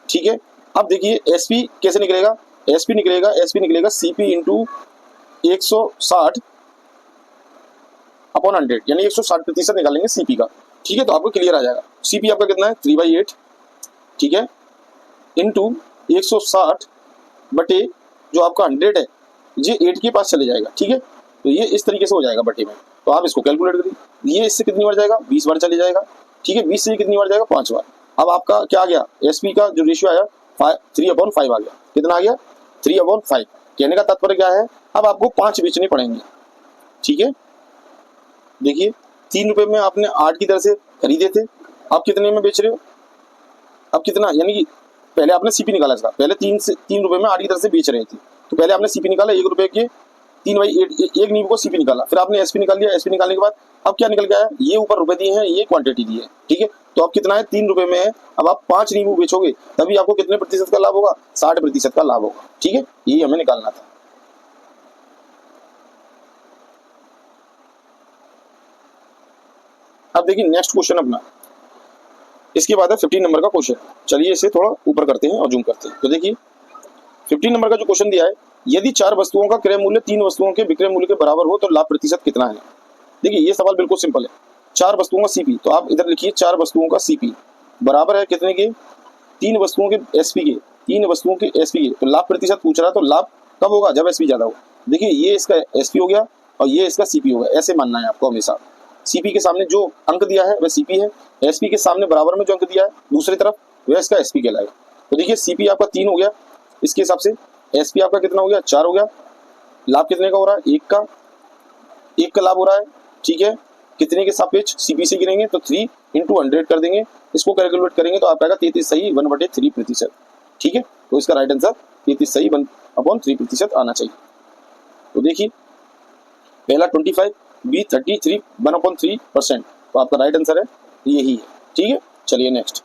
ठीक है, अब देखिए एसपी कैसे निकलेगा, एसपी निकलेगा सीपी इंटू 160 अपॉन 100, यानी 160% निकालेंगे सीपी का। ठीक है, तो आपको क्लियर आ जाएगा। सीपी आपका कितना है 3/8, ठीक है, इंटू 160 बटे जो आपका 100 है, ये 8 के पास चले जाएगा। ठीक है, तो ये इस तरीके से हो जाएगा बटे में। तो आप इसको कैलकुलेट करिए, ये इससे कितनी बार जाएगा, 20 बार चले जाएगा। ठीक है, 20 से कितनी बार जाएगा, 5 बार। अब आपका क्या आ गया, एसपी का जो रेशियो आया 3/5 आ गया। कितना आ गया, 3/5। कहने का तात्पर्य क्या है, अब आपको 5 बेचने पड़ेंगे। ठीक है, देखिए 3 रुपए में आपने 8 की दर से खरीदे थे, आप कितने में बेच रहे हो, अब कितना, यानी कि पहले आपने सीपी निकाला इसका, पहले 3 रुपए में 8 की दर से बेच रहे थे, तो पहले आपने सीपी निकाला 1 रुपए के 3/8, एक नींबू को सीपी निकाला, फिर आपने एसपी निकाल लिया। एसपी निकालने के बाद अब क्या निकल के आया, ये ऊपर रुपए दिए हैं, ये क्वांटिटी दी है। ठीक है, तो अब कितना है, 3 रुपए में है, अब आप 5 नींबू बेचोगे तभी आपको कितने प्रतिशत का लाभ होगा, 60% का लाभ होगा। ठीक है, यही हमें निकालना था। अब देखिए नेक्स्ट क्वेश्चन अपना, इसके बाद है 15 नंबर का क्वेश्चन। चलिए इसे थोड़ा ऊपर करते हैं और जूम करते हैं। तो देखिए 15 नंबर का जो क्वेश्चन दिया है, यदि 4 वस्तुओं का क्रय मूल्य 3 वस्तुओं के विक्रय मूल्य के बराबर हो तो लाभ प्रतिशत कितना है। देखिए ये सवाल बिल्कुल सिंपल है, 4 वस्तुओं का सीपी, तो आप इधर लिखिए 4 वस्तुओं का सीपी बराबर है कितने के, 3 वस्तुओं के एसपी के, 3 वस्तुओं के एसपी के। तो लाभ प्रतिशत पूछ रहा है, तो लाभ कब होगा, जब एसपी ज्यादा हो। देखिए ये इसका एसपी हो गया और ये इसका सीपी होगा, ऐसे मानना है आपको हमेशा। सीपी के सामने जो अंक दिया है वह सीपी है, एसपी के सामने बराबर में जो अंक दिया है दूसरी तरफ वह इसका एसपी कहलाएगा। तो देखिए सीपी आपका 3 हो गया, इसके हिसाब से एसपी आपका कितना हो गया, 4 हो गया। लाभ कितने का हो रहा है, 1 का लाभ हो रहा है। ठीक है, कितने के सापेक्ष, सीपी से गिनेंगे तो 3 × 100 कर देंगे, इसको कैलकुलेट करेंगे तो आप आएगा 33 सही 1/3%। ठीक है, तो इसका राइट आंसर 33 सही 1/3% आना चाहिए। तो देखिए पहला 25, बी 33 1/3%, तो आपका राइट आंसर है यही है। ठीक है, चलिए नेक्स्ट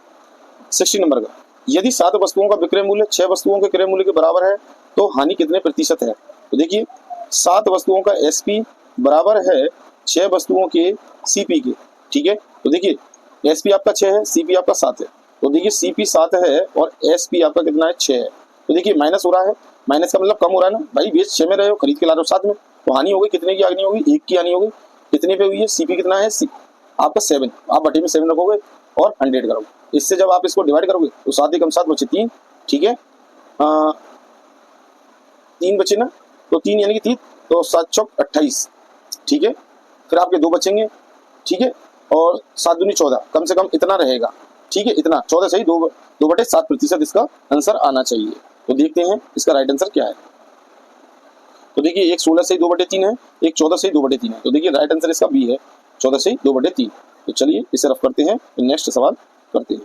60 नंबर का, यदि 7 वस्तुओं का विक्रय मूल्य 6 वस्तुओं के क्रय मूल्य के बराबर है तो हानि कितने प्रतिशत है। तो देखिए 7 वस्तुओं का एसपी बराबर है 6 वस्तुओं के सीपी के। ठीक है, तो देखिए एसपी आपका 6 है, सीपी आपका 7 है। तो देखिए सीपी 7 है और एसपी आपका कितना है, 6 है। तो देखिए माइनस हो रहा है, माइनस का मतलब कम हो रहा है ना भाई, बेच 6 में रहे हो, खरीद के ला रहे हो 7 में, तो हानि होगी कितने की, हानि होगी 1 की हानि होगी। कितने पे हुई है, सीपी कितना है, आपका 7, आप बटे में 7 रखोगे और 100 करोगे। इससे जब आप इसको डिवाइड करोगे तो 7 कम 7 बचे 3। ठीक है, 3 बचे ना, तो 3 यानी कि 3, तो 7 चौक 28। ठीक है, फिर आपके 2 बचेंगे। ठीक है, और 7 दूनी 14, कम से कम इतना रहेगा। ठीक है, इतना 14 सही 2/7% इसका आंसर आना चाहिए। तो देखते हैं इसका राइट आंसर क्या है। तो देखिए एक 16 सही 2/3 है, एक 14 सही 2/3 है। तो देखिए राइट आंसर इसका बी है, 14 सही 2/3। तो चलिए इसे रफ करते हैं, नेक्स्ट सवाल करते हैं।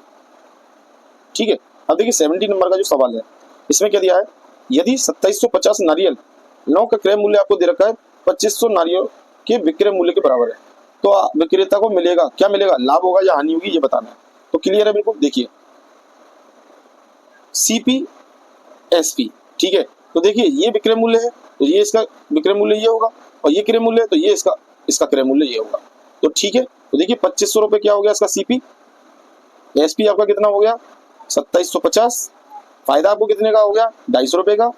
ठीक है, अब देखिए 70 नंबर का जो सवाल है, इसमें क्या दिया है, यदि 2750 नारियल 9 का क्रय मूल्य आपको दे रखा है 2500 नारियल के विक्रय मूल्य के बराबर है, तो विक्रेता को मिलेगा क्या, मिलेगा लाभ होगा या हानि होगी, ये बताना है। तो क्लियर है बिल्कुल, देखिए सीपी एसपी। ठीक है, तो देखिए ये विक्रय मूल्य है तो ये इसका विक्रय मूल्य ये होगा, और ये क्रय मूल्य है तो ये इसका क्रय मूल्य ये होगा। तो ठीक है, तो देखिए 2500 रुपए क्या हो गया इसका सीपी, एसपी आपका कितना हो गया 2750, फायदा आपको कितने का हो गया 250 रुपए का,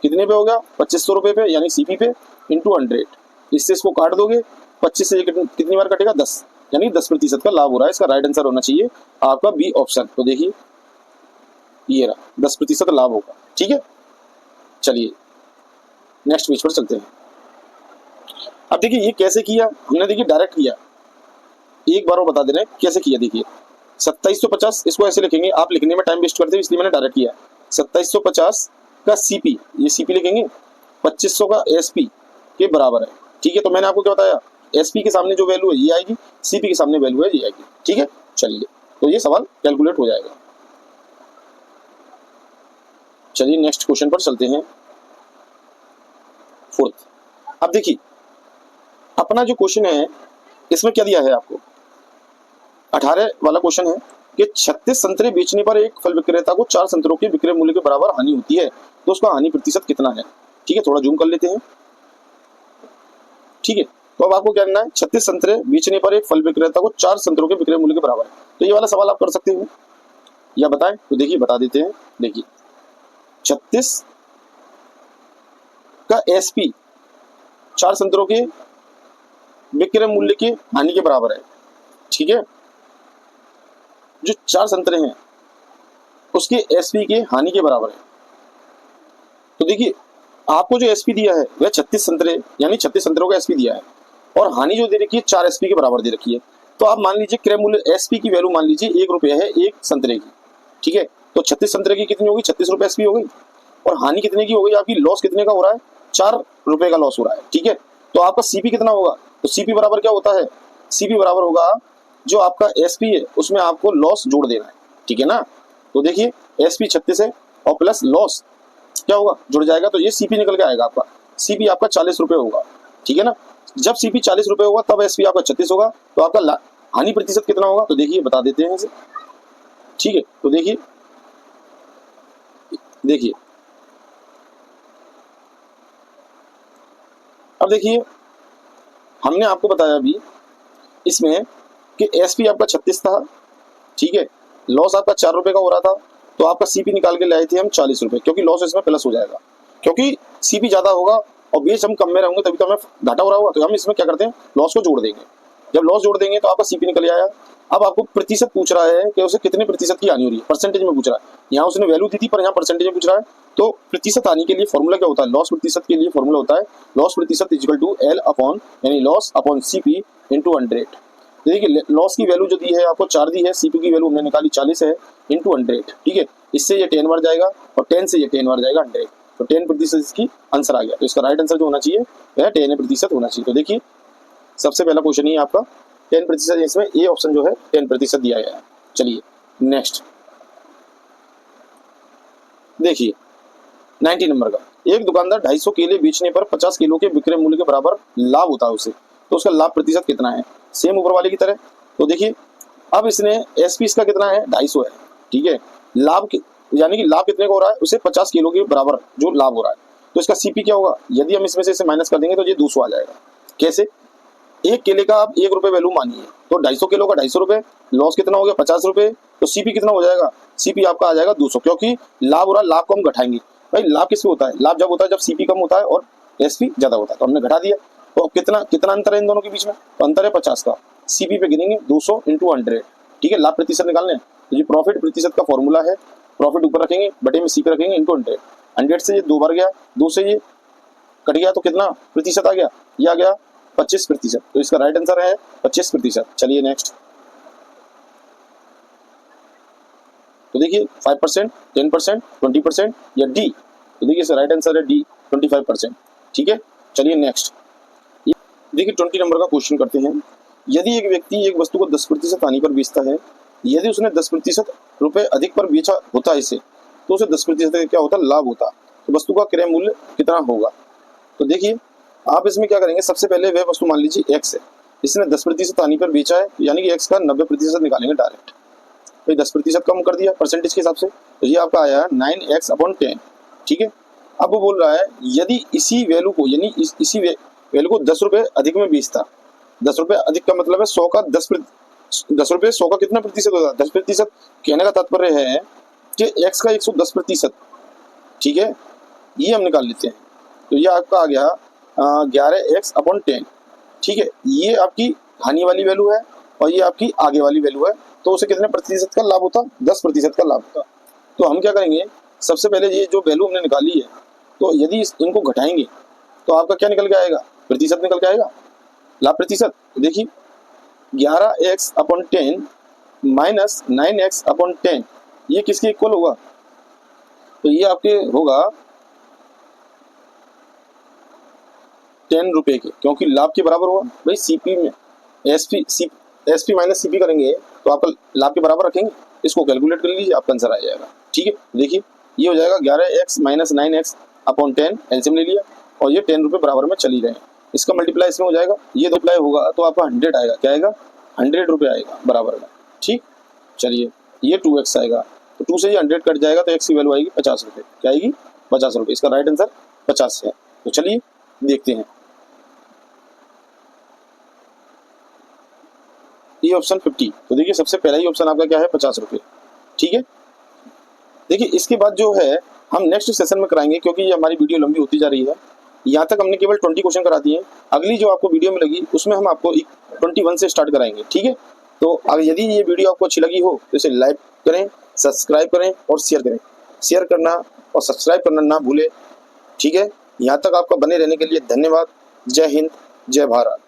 कितने पे हो गया 2500 रुपए पे, यानी सीपी पे इंटू 100। इससे इसको काट दोगे, 25 से कितनी बार कटेगा 10, यानी 10% का लाभ हो रहा है। इसका राइट आंसर होना चाहिए आपका बी ऑप्शन। तो देखिए ये रहा 10% लाभ होगा। ठीक है, चलिए नेक्स्ट पेज पर चलते हैं। अब देखिए ये कैसे किया हमने, देखिए डायरेक्ट किया, एक बार वो बता दे रहे हैं कैसे किया। देखिए 2750 इसको ऐसे लिखेंगे, आप लिखने में टाइम वेस्ट करते हो इसलिए मैंने डायरेक्ट किया। 2750 का सीपी, ये सीपी लिखेंगे, 2500 का एसपी के बराबर है। ठीक है, तो मैंने आपको क्या बताया, एसपी के सामने जो वैल्यू है ये आएगी, सीपी के सामने वैल्यू है ये आएगी। ठीक है, चलिए तो ये सवाल कैलकुलेट हो जाएगा। चलिए नेक्स्ट क्वेश्चन पर चलते हैं, फोर्थ। अब देखिए अपना जो क्वेश्चन है इसमें क्या दिया है आपको, 18 वाला क्वेश्चन है कि 36 संतरे बेचने पर एक फल विक्रेता को 4 संतरों के विक्रय मूल्य के बराबर हानि होती है, तो उसका हानि प्रतिशत कितना है। ठीक है, थोड़ा जूम कर लेते हैं। ठीक है, तो अब आपको क्या करना है, 36 संतरे बेचने पर एक फल विक्रेता को 4 संतरों के विक्रय मूल्य के बराबर है, तो ये वाला सवाल आप कर सकते हो या बताएं, तो देखिए बता देते हैं। देखिए 36 का एसपी 4 संतरों के विक्रय मूल्य के हानि के बराबर है। ठीक है, जो 4 संतरे हैं उसके एसपी के हानि के बराबर है। तो देखिए आपको जो एसपी दिया है वह 36 संतरे यानी 36 संतरों का एसपी दिया है, और हानि जो दे रखी है 4 एसपी के बराबर दे रखी है। तो आप मान लीजिए क्रय मूल्य एसपी की वैल्यू मान लीजिए 1 रुपया है एक संतरे की। ठीक है, तो 36 संतरे की कितनी होगी, 36 रुपए एसपी हो गई, और हानि कितने की हो गई आपकी, लॉस कितने का हो रहा है, 4 रुपए का लॉस हो रहा है। ठीक है, तो आपका सीपी कितना होगा, तो सीपी बराबर क्या होता है, सीपी बराबर होगा जो आपका एसपी है उसमें आपको लॉस जोड़ देना है। ठीक है ना, तो देखिए एसपी 36 है और प्लस लॉस क्या होगा, जुड़ जाएगा, तो ये सीपी निकल के आएगा आपका, सीपी आपका 40 रुपए होगा। ठीक है ना, जब सीपी 40 रुपए होगा तब एसपी आपका 36 होगा, तो आपका हानि प्रतिशत कितना होगा, तो देखिए बता देते हैं इसे। ठीक है, तो देखिए देखिए अब देखिए हमने आपको बताया अभी इसमें कि एसपी आपका 36 था। ठीक है, लॉस आपका 4 रुपए का हो रहा था, तो आपका सीपी निकाल के लाए थे हम 40 रुपए, क्योंकि लॉस इसमें प्लस हो जाएगा, क्योंकि सीपी ज्यादा होगा और बेच हम कम में रहेंगे तभी तो हमें घाटा हो रहा होगा, तो हम इसमें क्या करते हैं लॉस को जोड़ देंगे। जब लॉस जोड़ देंगे तो आपका सीपी निकल आया। अब आपको प्रतिशत पूछ रहा है कि उसे कितने प्रतिशत की हानि हो रही है, परसेंटेज में पूछ रहा है। यहाँ उसने वैल्यू दी थी पर यहाँ परसेंटेज में पूछ रहा है, तो प्रतिशत हानि के लिए फॉर्मूला क्या होता है, लॉस प्रतिशत के लिए फॉर्मूला होता है लॉस प्रतिशत इक्वल टू एल अपॉन यानी लॉस अपॉन सीपी इंटू 100। देखिए लॉस की वैल्यू जो दी है आपको 4 दी है, सीपी की वैल्यू हमने निकाली 40 है इंटू 100। ठीक है, इससे ये 10 बार जाएगा और 10 से ये 10 बार जाएगा 100, तो 10% इसकी आंसर आ गया। तो इसका राइट आंसर जो होना चाहिए वह 10% होना चाहिए। तो देखिए सबसे पहला क्वेश्चन ही आपका 10%, इसमें ए ऑप्शन जो है 10% दिया गया है। चलिए नेक्स्ट देखिए 90 नंबर का, एक दुकानदार 250 केले बेचने पर 50 किलो के विक्रय मूल्य के बराबर लाभ होता है उसे, तो उसका लाभ प्रतिशत कितना है, सेम ऊपर वाले की तरह। तो देखिए अब इसने एसपी इसका कितना है 250 है। ठीक है, लाभ यानी कि लाभ कितने का हो रहा है, उसे 50 किलो के बराबर जो लाभ हो रहा है, तो इसका सीपी क्या होगा, यदि हम इसमें से इसे माइनस कर देंगे तो ये 200 आ जाएगा। कैसे, एक केले का आप 1 रुपए वैल्यू मानिए, तो 250 किलो का 250 रुपए, लॉस कितना हो गया 50 रुपए, तो सीपी कितना हो जाएगा, सीपी आपका आ जाएगा 200, क्योंकि लाभ हो रहा है, लाभ को हम घटाएंगे। भाई लाभ किसमें होता है, लाभ जब होता है जब सीपी कम होता है और एसपी ज्यादा होता है, तो हमने घटा दिया। तो कितना कितना अंतर है इन दोनों के बीच में, तो अंतर है 50 का, सीपी पे गिनेंगे 200 इंटू 100। ठीक है, लाभ प्रतिशत निकालने हैं, तो ये प्रॉफिट प्रतिशत का फॉर्मूला है, प्रॉफिट ऊपर रखेंगे बटे में सीपी रखेंगे इंटू 100। 100 से ये 2 बार गया, 2 से ये कट गया, तो कितना प्रतिशत आ गया, ये आ गया 25%। तो इसका राइट आंसर है 25%। चलिए नेक्स्ट, तो देखिए 5%, 10%, 20% या डी, तो देखिए इसका राइट आंसर है डी 25%। ठीक है, चलिए नेक्स्ट देखिए 20 नंबर का क्वेश्चन करते हैं। यदि एक व्यक्ति एक वस्तु को 10% हानि पर बेचता है, यदि उसने 10% रुपए अधिक पर बेचा होता है इसे, तो उसे 10% क्या होता लाभ होता, तो वस्तु का क्रय मूल्य कितना होगा। तो देखिए आप इसमें क्या करेंगे, सबसे पहले वह वस्तु मान लीजिए एक्स है, इसने 10% हानि पर बेचा है, यानी कि एक्स का 90% निकालेंगे डायरेक्ट, तो 10% कम कर दिया परसेंटेज के हिसाब से, तो ये आपका आया 9x/10। ठीक है, अब वो बोल रहा है यदि इसी वैल्यू को यानी इसी वैल्यू को 10 रुपए अधिक में बेचता, 10 रुपए अधिक का मतलब है 100 का 10 रुपए 100 का कितना प्रतिशत होता है 10%। कहने का तात्पर्य है कि एक्स का 110%। ठीक है, ये हम निकाल लेते हैं, तो ये आपका आ गया 11x/10। ठीक है, ये आपकी हानि वाली वैल्यू है और ये आपकी आगे वाली वैल्यू है, तो उसे कितने प्रतिशत का लाभ होता, 10% का लाभ होता। तो हम क्या करेंगे, सबसे पहले ये जो वैल्यू हमने निकाली है, तो यदि इनको घटाएंगे तो आपका क्या निकल के आएगा, प्रतिशत निकल के आएगा, लाभ प्रतिशत। देखिए 11x/10 माइनस 9x/10 ये किसके इक्वल होगा, तो ये आपके होगा 10 रुपए के, क्योंकि लाभ के बराबर हुआ भाई। सीपी में एसपी माइनस सीपी करेंगे तो आपका लाभ के बराबर रखेंगे, इसको कैलकुलेट कर लीजिए, आपका आंसर आ जाएगा। ठीक है, देखिए ये हो जाएगा 11x minus 9x upon 10, LCM ले लिया, और ये 10 रुपये बराबर में चली रहे हैं, इसका मल्टीप्लाई इसमें हो जाएगा, ये मल्टीप्लाई होगा तो आपका 100 आएगा। क्या आएगा? 100 रुपये आएगा बराबर में। ठीक, चलिए ये 2x आएगा, तो 2 से ये 100 कट जाएगा, तो x की वैल्यू आएगी 50 रुपये। क्या आएगी? 50 रुपये। इसका राइट आंसर 50 है। तो चलिए देखते हैं, ये ऑप्शन 50। तो देखिए सबसे पहला ही ऑप्शन आपका क्या है? 50 रुपये। ठीक है, देखिए इसके बाद जो है हम नेक्स्ट सेशन में कराएंगे, क्योंकि ये हमारी वीडियो लंबी होती जा रही है। यहाँ तक हमने केवल 20 क्वेश्चन करा दिए हैं। अगली जो आपको वीडियो में लगी उसमें हम आपको 21 से स्टार्ट कराएंगे। ठीक है, तो अगर यदि ये वीडियो आपको अच्छी लगी हो तो इसे लाइक करें, सब्सक्राइब करें और शेयर करें। शेयर करना और सब्सक्राइब करना ना भूलें। ठीक है, यहाँ तक आपका बने रहने के लिए धन्यवाद। जय हिंद, जय भारत।